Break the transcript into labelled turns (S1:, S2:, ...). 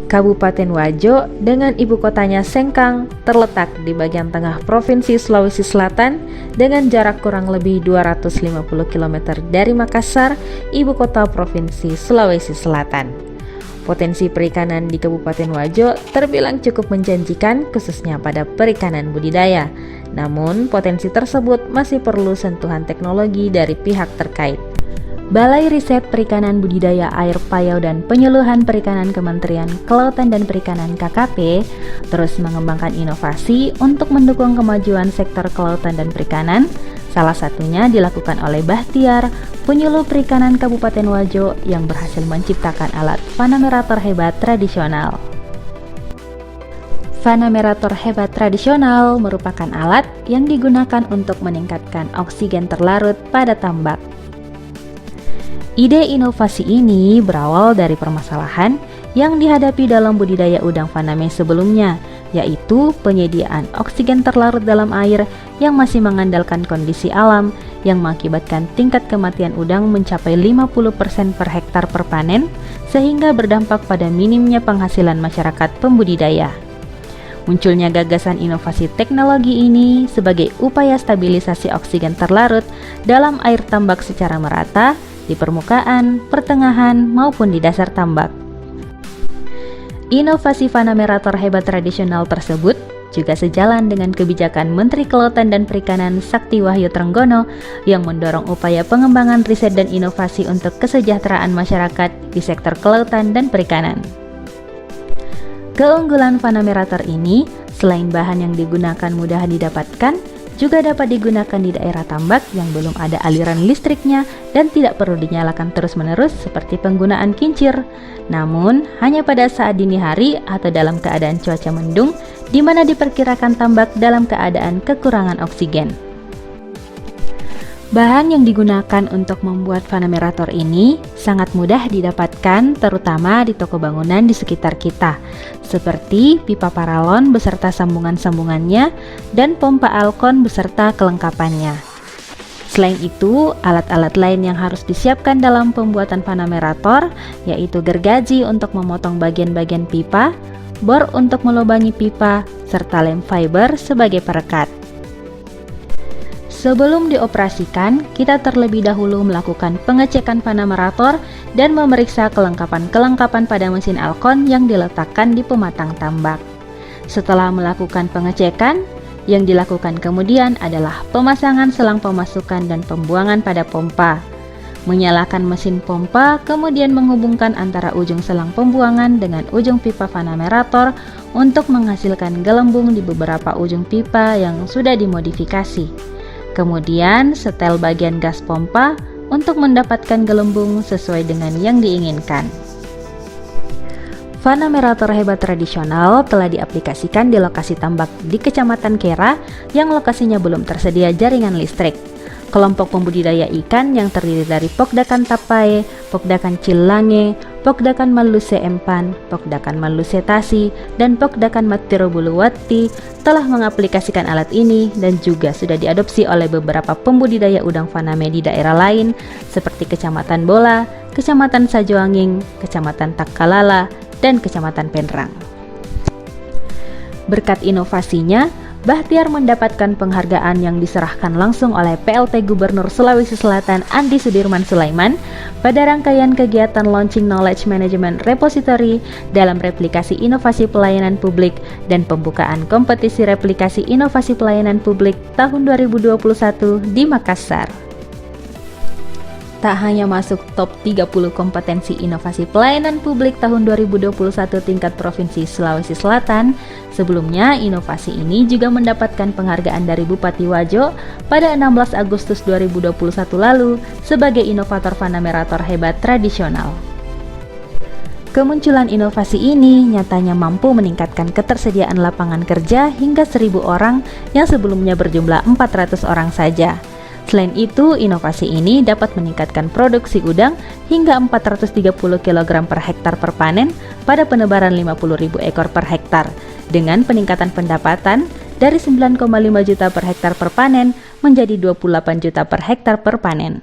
S1: Kabupaten Wajo dengan ibu kotanya Sengkang terletak di bagian tengah Provinsi Sulawesi Selatan dengan jarak kurang lebih 250 km dari Makassar, ibu kota Provinsi Sulawesi Selatan. Potensi perikanan di Kabupaten Wajo terbilang cukup menjanjikan khususnya pada perikanan budidaya. Namun, potensi tersebut masih perlu sentuhan teknologi dari pihak terkait. Balai Riset Perikanan Budidaya Air Payau dan Penyuluhan Perikanan Kementerian Kelautan dan Perikanan KKP terus mengembangkan inovasi untuk mendukung kemajuan sektor kelautan dan perikanan. Salah satunya dilakukan oleh Bahtiar, penyuluh perikanan Kabupaten Wajo yang berhasil menciptakan alat Vanamerator hebat tradisional. Vanamerator hebat tradisional merupakan alat yang digunakan untuk meningkatkan oksigen terlarut pada tambak. Ide inovasi ini berawal dari permasalahan yang dihadapi dalam budidaya udang faname sebelumnya, yaitu penyediaan oksigen terlarut dalam air yang masih mengandalkan kondisi alam yang mengakibatkan tingkat kematian udang mencapai 50% per hektar per panen, sehingga berdampak pada minimnya penghasilan masyarakat pembudidaya. Munculnya gagasan inovasi teknologi ini sebagai upaya stabilisasi oksigen terlarut dalam air tambak secara merata di permukaan, pertengahan, maupun di dasar tambak. Inovasi Vanamerator hebat tradisional tersebut juga sejalan dengan kebijakan Menteri Kelautan dan Perikanan Sakti Wahyu Trenggono yang mendorong upaya pengembangan riset dan inovasi untuk kesejahteraan masyarakat di sektor kelautan dan perikanan. Keunggulan Vanamerator ini, selain bahan yang digunakan mudah didapatkan, juga dapat digunakan di daerah tambak yang belum ada aliran listriknya dan tidak perlu dinyalakan terus-menerus seperti penggunaan kincir. Namun, hanya pada saat dini hari atau dalam keadaan cuaca mendung, di mana diperkirakan tambak dalam keadaan kekurangan oksigen. Bahan yang digunakan untuk membuat Vanamerator ini sangat mudah didapatkan terutama di toko bangunan di sekitar kita, seperti pipa paralon beserta sambungan-sambungannya dan pompa alkon beserta kelengkapannya. Selain itu, alat-alat lain yang harus disiapkan dalam pembuatan Vanamerator yaitu gergaji untuk memotong bagian-bagian pipa, bor untuk melubangi pipa, serta lem fiber sebagai perekat. Sebelum dioperasikan, kita terlebih dahulu melakukan pengecekan Vanamerator dan memeriksa kelengkapan-kelengkapan pada mesin alkon yang diletakkan di pematang tambak. Setelah melakukan pengecekan, yang dilakukan kemudian adalah pemasangan selang pemasukan dan pembuangan pada pompa. Menyalakan mesin pompa, kemudian menghubungkan antara ujung selang pembuangan dengan ujung pipa Vanamerator untuk menghasilkan gelembung di beberapa ujung pipa yang sudah dimodifikasi. Kemudian setel bagian gas pompa untuk mendapatkan gelembung sesuai dengan yang diinginkan. Vanamerator hebat tradisional telah diaplikasikan di lokasi tambak di Kecamatan Kera yang lokasinya belum tersedia jaringan listrik. Kelompok pembudidaya ikan yang terdiri dari Pokdakan Tapae, Pokdakan Cilange, Pokdakan Maluse Empan, Pokdakan Maluse Tasi, dan Pokdakan Matiro Buluwati telah mengaplikasikan alat ini dan juga sudah diadopsi oleh beberapa pembudidaya udang faname di daerah lain seperti Kecamatan Bola, Kecamatan Sajoanging, Kecamatan Takkalala, dan Kecamatan Penrang. Berkat inovasinya, Bahtiar mendapatkan penghargaan yang diserahkan langsung oleh PLT Gubernur Sulawesi Selatan Andi Sudirman Sulaiman pada rangkaian kegiatan Launching Knowledge Management Repository dalam replikasi inovasi pelayanan publik dan pembukaan kompetisi replikasi inovasi pelayanan publik tahun 2021 di Makassar. Tak hanya masuk top 30 kompetensi inovasi pelayanan publik tahun 2021 tingkat Provinsi Sulawesi Selatan, sebelumnya inovasi ini juga mendapatkan penghargaan dari Bupati Wajo pada 16 Agustus 2021 lalu sebagai inovator Vanamerator hebat tradisional. Kemunculan inovasi ini nyatanya mampu meningkatkan ketersediaan lapangan kerja hingga 1.000 orang yang sebelumnya berjumlah 400 orang saja. Selain itu, inovasi ini dapat meningkatkan produksi udang hingga 430 kg per hektar per panen pada penebaran 50.000 ekor per hektar, dengan peningkatan pendapatan dari 9,5 juta per hektar per panen menjadi 28 juta per hektar per panen.